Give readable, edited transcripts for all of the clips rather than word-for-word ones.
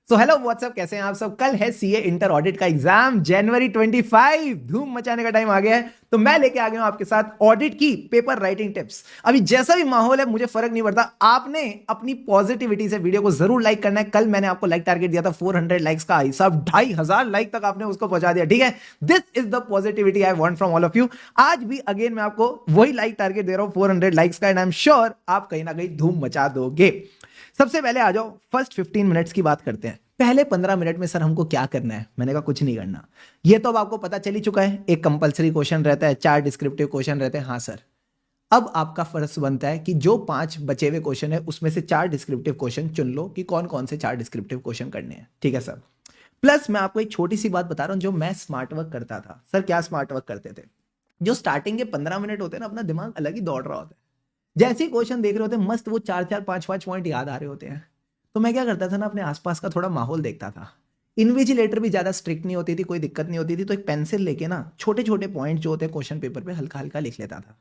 So hello what's up, कैसे हैं आप सब। कल है सीए इंटर ऑडिट का एग्जाम, जनवरी 25। धूम मचाने का टाइम आ गया है, तो मैं लेके आ गया हूं आपके साथ ऑडिट की पेपर राइटिंग टिप्स। अभी जैसा भी माहौल है मुझे फर्क नहीं पड़ता, आपने अपनी पॉजिटिविटी से वीडियो को जरूर लाइक करना है। कल मैंने आपको लाइक टारगेट दिया था 400 लाइक्स का, हिसाब 2500 लाइक तक आपने उसको पहुंचा दिया। ठीक है, this is the positivity I want from all of you. आज भी अगेन मैं आपको वही लाइक टारगेट दे रहा हूं 400 लाइक्स का, एंड आई एम श्योर आप कहीं ना कहीं धूम मचा दोगे। सबसे पहले आ जाओ, फर्स्ट 15 मिनट्स की बात करते हैं। पहले 15 मिनट में सर हमको क्या करना है? मैंने कहा कुछ नहीं करना। ये तो अब आपको पता चल ही चुका है, एक कंपलसरी क्वेश्चन रहता है, 4 डिस्क्रिप्टिव क्वेश्चन रहते हैं। हाँ सर, अब आपका फर्ज बनता है कि जो 5 बचे हुए क्वेश्चन है उसमें से 4 डिस्क्रिप्टिव क्वेश्चन चुन लो कि कौन कौन से 4 डिस्क्रिप्टिव क्वेश्चन करने हैं। ठीक है सर। प्लस मैं आपको एक छोटी सी बात बता रहा हूं, जो मैं स्मार्ट वर्क करता था। सर क्या स्मार्ट वर्क करते थे? जो स्टार्टिंग के 15 मिनट होते हैं ना, अपना दिमाग अलग ही दौड़ रहा होता है। जैसे ही क्वेश्चन देख रहे होते हैं, मस्त वो 4-4 5-5 पॉइंट याद आ रहे होते हैं। तो मैं क्या करता था ना, अपने आसपास का थोड़ा माहौल देखता था। इन्विजिलेटर भी ज्यादा स्ट्रिक्ट नहीं होती थी, कोई दिक्कत नहीं होती थी, तो एक पेंसिल लेके ना छोटे छोटे पॉइंट जो होते हैं क्वेश्चन पेपर पे हल्का हल्का लिख लेता था।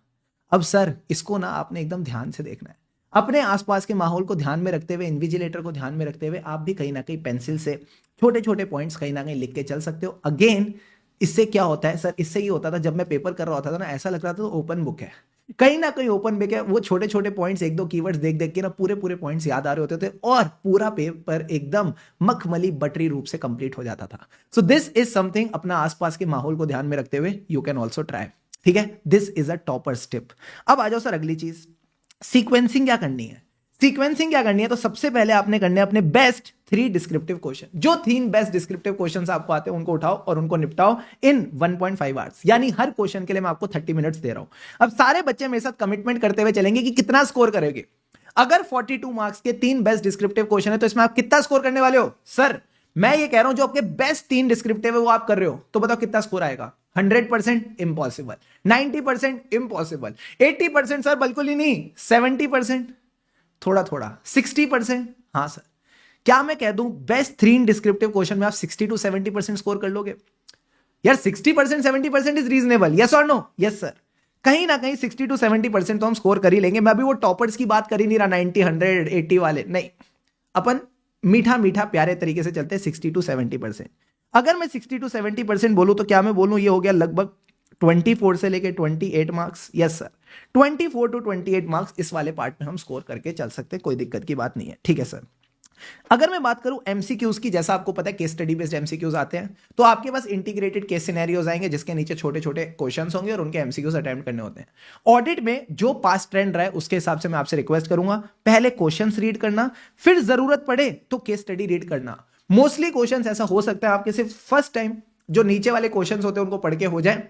अब सर इसको ना आपने एकदम ध्यान से देखना है, अपने आसपास के माहौल को ध्यान में रखते हुए, इन्विजिलेटर को ध्यान में रखते हुए आप भी कहीं ना कहीं पेंसिल से छोटे छोटे पॉइंट्स कहीं ना कहीं लिख के चल सकते हो। अगेन इससे क्या होता है सर, इससे ये होता था जब मैं पेपर कर रहा होता था ना, ऐसा लग रहा था तो ओपन बुक है, कहीं ना कहीं ओपन बुक है। वो छोटे छोटे पॉइंट्स, एक दो कीवर्ड्स देख देख के ना पूरे पूरे पॉइंट्स याद आ रहे होते थे, और पूरा पेपर एकदम मखमली बटरी रूप से कंप्लीट हो जाता था। सो दिस इज समथिंग, अपना आसपास के माहौल को ध्यान में रखते हुए यू कैन ऑल्सो ट्राई। ठीक है, this is a topper step. अब आ जाओ सर अगली चीज, सीक्वेंसिंग क्या करनी है। सीक्वेंसिंग क्या करनी है, तो सबसे पहले आपने करने अपने बेस्ट 3 डिस्क्रिप्टिव क्वेश्चन। जो 3 बेस्ट डिस्क्रिप्टिव क्वेश्चंस आपको आते हैं उनको उठाओ और उनको निपटाओ इन 1.5 आवर्स। यानी हर क्वेश्चन के लिए मैं आपको 30 मिनट्स दे रहा हूं। अब सारे बच्चे मेरे साथ कमिटमेंट करते हुए चलेंगे कि कितना स्कोर करेंगे। अगर 42 मार्क्स के 3 बेस्ट डिस्क्रिप्टिव क्वेश्चन है तो इसमें आप कितना स्कोर करने वाले हो? सर मैं ये कह रहा हूं जो आपके बेस्ट 3 डिस्क्रिप्टिव है वो आप कर रहे हो, तो बताओ कितना स्कोर आएगा? 100% इम्पॉसिबल, 90% इम्पॉसिबल, 80% सर बिल्कुल ही नहीं, 70%, थोड़ा थोड़ा 60%। हाँ सर, क्या मैं कह दूं बेस्ट 3 डिस्क्रिप्टिव क्वेश्चन में आप 60 to 70% स्कोर कर लोगे? यार 60% 70% इज रीजनेबल, यस और नो? यस सर, कहीं ना कहीं 60 to 70% तो हम स्कोर कर ही लेंगे। मैं अभी वो टॉपर्स की बात कर ही नहीं रहा, 90 100 80 वाले नहीं। अपन मीठा मीठा प्यारे तरीके से चलते हैं, 60 to 70%। अगर मैं 60 to 70% बोलूं तो क्या मैं बोलूं ये हो गया लगभग 24 से लेके 28 marks. Yes sir, 24 to 28 marks इस वाले पार्ट में हम स्कोर करके चल सकते हैं, कोई दिक्कत की बात नहीं है। ठीक है सर। अगर मैं बात करूं एमसीक्यूज की, जैसा आपको पता है केस स्टडी बेस्ड एमसीक्यूज आते हैं, तो आपके पास इंटीग्रेटेड केस सिनेरियोज आएंगे जिसके नीचे छोटे छोटे क्वेश्चंस होंगे और उनके एमसीक्यूज अटेम्प्ट करने होते हैं। ऑडिट में जो पास्ट ट्रेंड रहा है उसके हिसाब से मैं आपसे रिक्वेस्ट करूंगा, पहले क्वेश्चंस रीड करना, फिर जरूरत पड़े तो केस स्टडी रीड करना। मोस्टली क्वेश्चंस ऐसा हो सकता है आपके सिर्फ फर्स्ट टाइम जो नीचे वाले क्वेश्चंस होते हैं उनको पढ़ के हो जाए,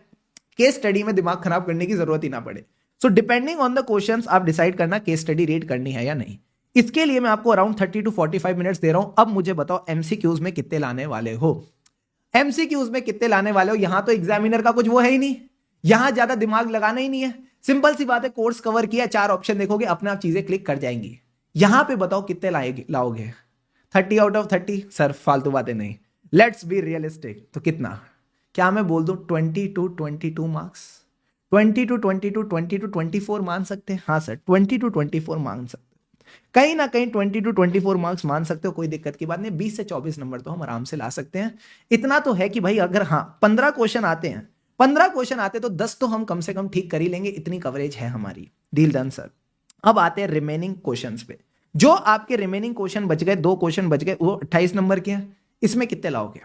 केस स्टडी में दिमाग खराब करने की जरूरत ही ना पड़े। So depending on the questions आप डिसाइड करना केस स्टडी रीड करनी है या नहीं। इसके लिए मैं आपको अराउंड 30 to 45 मिनट्स दे रहा हूं। अब मुझे बताओ एमसीक्यूज में कितने लाने वाले हो? एमसीक्यूज में कितने लाने वाले हो? यहां तो एग्जामिनर का कुछ वो है ही नहीं, यहां ज्यादा दिमाग लगाना ही नहीं है। सिंपल सी बात है, कोर्स कवर किया, 4 ऑप्शन देखोगे, अपने आप चीजें क्लिक कर जाएंगी। यहां पे बताओ कितने लाओगे? 30 out of 30? सर फालतू बातें नहीं, लेट्स बी रियलिस्टिक। तो कितना? क्या मैं बोल दूं 20 to 22 मार्क्स? 20 to 22, 20 to 24 मान सकते हैं? हाँ सर, 20 to 24 मान सकते, कहीं ना कहीं 20 to 24 मार्क्स मान सकते हो, कोई दिक्कत की बात नहीं। 20 से 24 नंबर तो हम आराम से ला सकते हैं। इतना तो है कि भाई अगर हाँ 15 क्वेश्चन आते हैं, 15 क्वेश्चन आते तो 10 तो हम कम से कम ठीक कर ही लेंगे, इतनी कवरेज है हमारी। Deal done sir. अब आते हैं रिमेनिंग क्वेश्चंस पे। जो आपके रिमेनिंग क्वेश्चन बच गए, 2 क्वेश्चन बच गए, वो 28 नंबर के हैं। इसमें कितने लाओगे?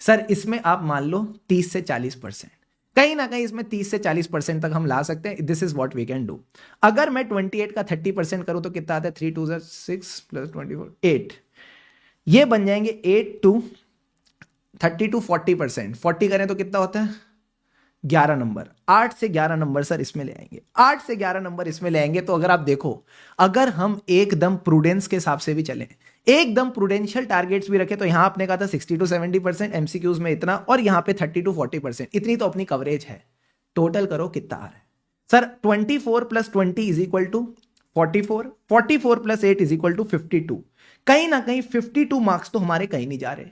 सर इसमें आप मान लो 30 से 40%, कहीं ना कहीं इसमें 30 से 40% तक हम ला सकते हैं। This is what we can do. अगर मैं 28 का 30% करूं तो कितना आता है? 3 2 6 प्लस 24 8, ये बन जाएंगे 8 to 30 to 40%। 40 करें तो कितना होता है? 11 नंबर। 8 से 11 नंबर सर इसमें ले आएंगे, 8 से 11 नंबर इसमें ले आएंगे। तो अगर आप देखो, अगर हम एकदम प्रूडेंस के हिसाब से भी चलें, एकदम प्रूडेंशियल टारगेट्स भी रखे, तो यहां आपने कहा था 60 to 70% एमसीक्यूज में इतना, और यहां पे 30 to 40%, इतनी तो अपनी कवरेज है। टोटल करो कितना आ रहा है sir? 24 + 20 is equal to 44, 44 + 8 is equal to 52। कहीं ना कहीं 52 मार्क्स तो हमारे कहीं नहीं जा रहे।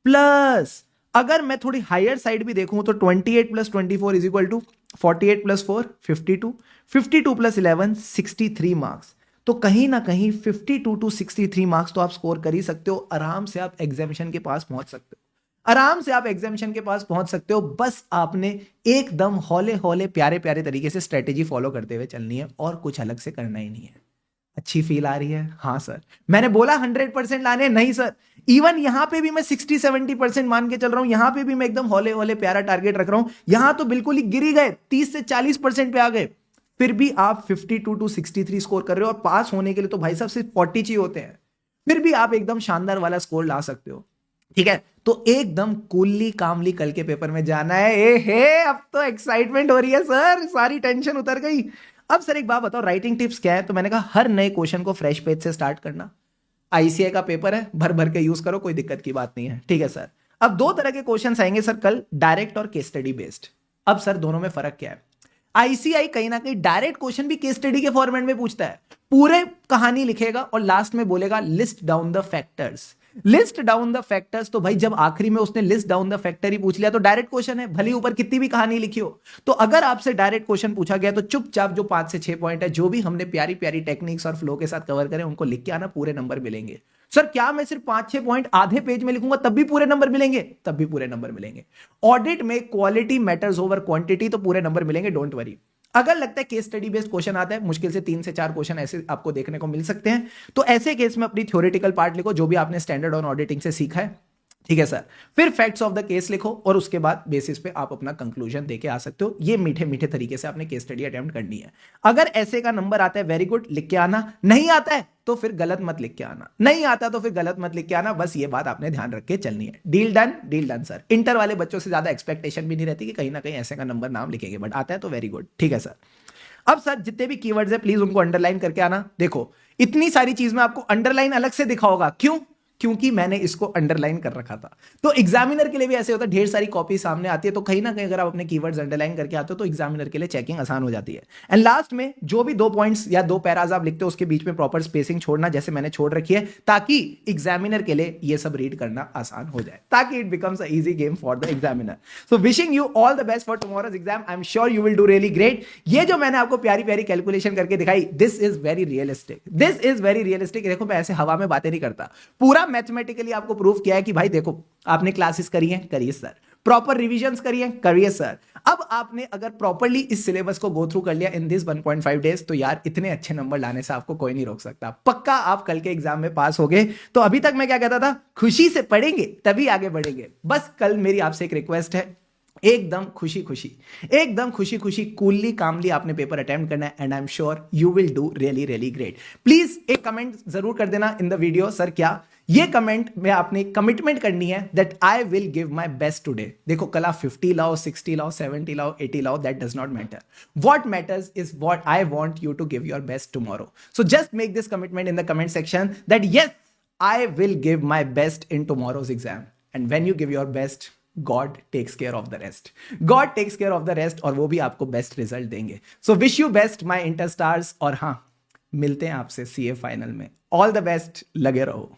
प्लस अगर मैं थोड़ी हायर साइड भी देखूं तो 28 + 24 इज इक्वल टू 48 + 4 52, 52 + 11 63 मार्क्स। तो कहीं ना कहीं 52 टू 63 मार्क्स तो आप स्कोर कर ही सकते हो। आराम से आप एग्जामिनेशन के पास पहुंच सकते हो, आराम से आप एग्जामिनेशन के पास पहुंच सकते हो। बस आपने एकदम हौले हौले प्यारे प्यारे तरीके से स्ट्रेटेजी फॉलो करते हुए चलनी है और कुछ अलग से करना ही नहीं है। अच्छी फील आ रही है? हाँ सर। मैंने बोला 100% लाने? नहीं सर। इवन यहां पे भी मैं 60-70% मान के चल रहा हूं, यहां पे भी मैं एकदम हौले हौले प्यारा टारगेट रख रहा हूं। यहां तो बिल्कुल ही गिर ही गए, 30 से 40% पे आ गए, फिर भी आप 52 टू 63 स्कोर कर रहे हो। और पास होने के लिए तो भाई साहब सिर्फ 40 चाहिए होते हैं, फिर भी आप एकदम शानदार वाला स्कोर ला सकते हो। ठीक है, तो एकदम कूलली कामली कल के पेपर में जाना है। ए हे, अब तो एक्साइटमेंट हो रही है सर, सारी टेंशन उतर गई। अब सर एक बात बताओ, राइटिंग टिप्स क्या है? तो मैंने कहा हर नए क्वेश्चन को फ्रेश पेज से स्टार्ट करना। आईसीआई का पेपर है, भर भर के यूज करो, कोई दिक्कत की बात नहीं है। ठीक है सर। अब दो तरह के क्वेश्चन आएंगे सर कल, डायरेक्ट और केस स्टडी बेस्ड। अब सर दोनों में फर्क क्या है? आईसीआई कहीं ना कहीं डायरेक्ट क्वेश्चन भी केस स्टडी के फॉर्मेट में पूछता है, पूरे कहानी लिखेगा और लास्ट में बोलेगा list down the factors. List down the factors, तो भाई जब आखिरी में उसने लिस्ट डाउन द फैक्टर ही पूछ लिया तो डायरेक्ट क्वेश्चन है, भले ऊपर कितनी भी कहानी लिखी हो। तो अगर आपसे डायरेक्ट क्वेश्चन पूछा गया तो चुपचाप जो 5 से 6 पॉइंट है, जो भी हमने प्यारी प्यारी टेक्निक्स और फ्लो के साथ कवर करें, उनको लिख के आना, पूरे नंबर मिलेंगे। सर क्या मैं सिर्फ 5-6 पॉइंट आधे पेज में लिखूंगा तब भी पूरे नंबर मिलेंगे? तब भी पूरे नंबर मिलेंगे। ऑडिट में क्वालिटी मैटर्स ओवर क्वांटिटी, तो पूरे नंबर मिलेंगे, डोंट वरी। अगर लगता है केस स्टडी बेस्ड क्वेश्चन आता है, मुश्किल से 3 से 4 क्वेश्चन ऐसे आपको देखने को मिल सकते हैं, तो ऐसे केस में अपनी थ्योरेटिकल पार्ट लिखो, जो भी आपने स्टैंडर्ड ऑन ऑडिटिंग से सीखा है। ठीक है सर। फिर फैक्ट्स ऑफ द केस लिखो और उसके बाद बेसिस पे आप अपना कंक्लूजन देके आ सकते हो। ये मीठे मीठे तरीके से आपने केस स्टडी अटेम्प्ट करनी है। अगर ऐसे का नंबर आता है, वेरी गुड, लिख के आना। नहीं आता है तो फिर गलत मत लिख के आना, नहीं आता तो फिर गलत मत लिख के आना। बस ये बात आपने ध्यान रख के चलनी है। Deal done, deal done sir. Inter वाले बच्चों से ज्यादा एक्सपेक्टेशन भी नहीं रहती कि कहीं ना कहीं ऐसे का नंबर नाम लिखेंगे, बट आता है तो वेरी गुड। ठीक है सर। अब सर जितने भी कीवर्ड्स है प्लीज उनको अंडरलाइन करके आना। देखो इतनी सारी चीज में आपको अंडरलाइन अलग से दिखा होगा, क्यों? क्योंकि मैंने इसको अंडरलाइन कर रखा था। तो एग्जामिनर के लिए भी ऐसे होता है, ढेर सारी कॉपी सामने आती है, तो कहीं ना कहीं अगर आप अपने कीवर्ड्स अंडरलाइन करके आते हो तो एग्जामिनर के लिए चेकिंग आसान हो जाती है। एंड लास्ट में जो भी 2 पॉइंट्स या 2 पैराज आप लिखते हो उसके बीच में प्रॉपर स्पेसिंग छोड़ना, जैसे मैंने छोड़ रखी है, ताकि एग्जामिनर के लिए ये सब रीड करना आसान हो जाए, ताकि it becomes a easy game for the examiner. So wishing you all the best for tomorrow's exam. I am sure you will do really great. ये जो मैंने आपको प्यारी प्यारी कैलकुलेशन करके दिखाई, this is very realistic, this is very realistic. देखो मैं ऐसे हवा में बातें नहीं करता, पूरा मैथमेटिकली आपको प्रूव किया है कि भाई देखो आपने क्लासेस करी हैं, करिए सर। प्रॉपर रिविजन्स करी हैं, करिए सर। अब आपने अगर प्रॉपर्ली इस सिलेबस को गो थ्रू कर लिया इन दिस 1.5 डेज, तो यार इतने अच्छे नंबर लाने से आपको कोई नहीं रोक सकता। पक्का आप कल के एग्जाम में पास हो गए। तो अभी तक मैं क्या कहता था, खुशी से पढ़ेंगे तभी आगे बढ़ेंगे। बस कल मेरी आपसे एक रिक्वेस्ट है, एकदम खुशी खुशी, एकदम खुशी खुशी, कूलली कामली आपने पेपर अटेम्प्ट करना है, and I am sure you will do really really great. Please एक कमेंट जरूर कर देना इन द वीडियो, सर क्या ये कमेंट में आपने कमिटमेंट करनी है that I will give my best today. देखो कल आप 50 लाओ, 60 लाओ, 70 लाओ, 80 लाओ, that does not matter. What matters is what I want you to give your best tomorrow. So just make this commitment in the comment section that yes I will give my best in tomorrow's exam. And when you give your best, God takes care of the rest. God takes care of the rest, और वो भी आपको best result देंगे। So wish you best my inter stars, और हाँ मिलते हैं आपसे सीए फाइनल में। ऑल द बेस्ट, लगे रहो।